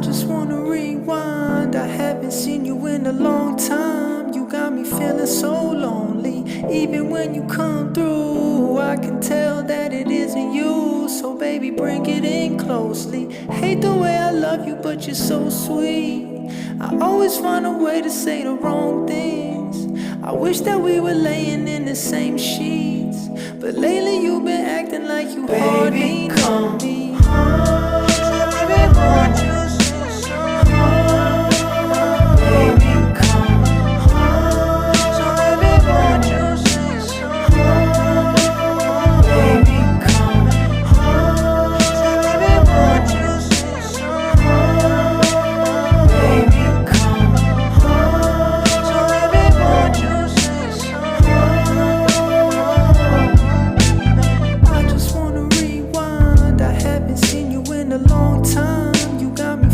just wanna rewind. I haven't seen you in a long time. You got me feeling so lonely. Even when you come through, I can tell that it isn't you. So baby, bring it in closely. Hate the way I love you, but you're so sweet. I always find a way to say the wrong things. I wish that we were laying in the same sheets, but lately you've been acting like you hardly know me. Baby, come home, I want you.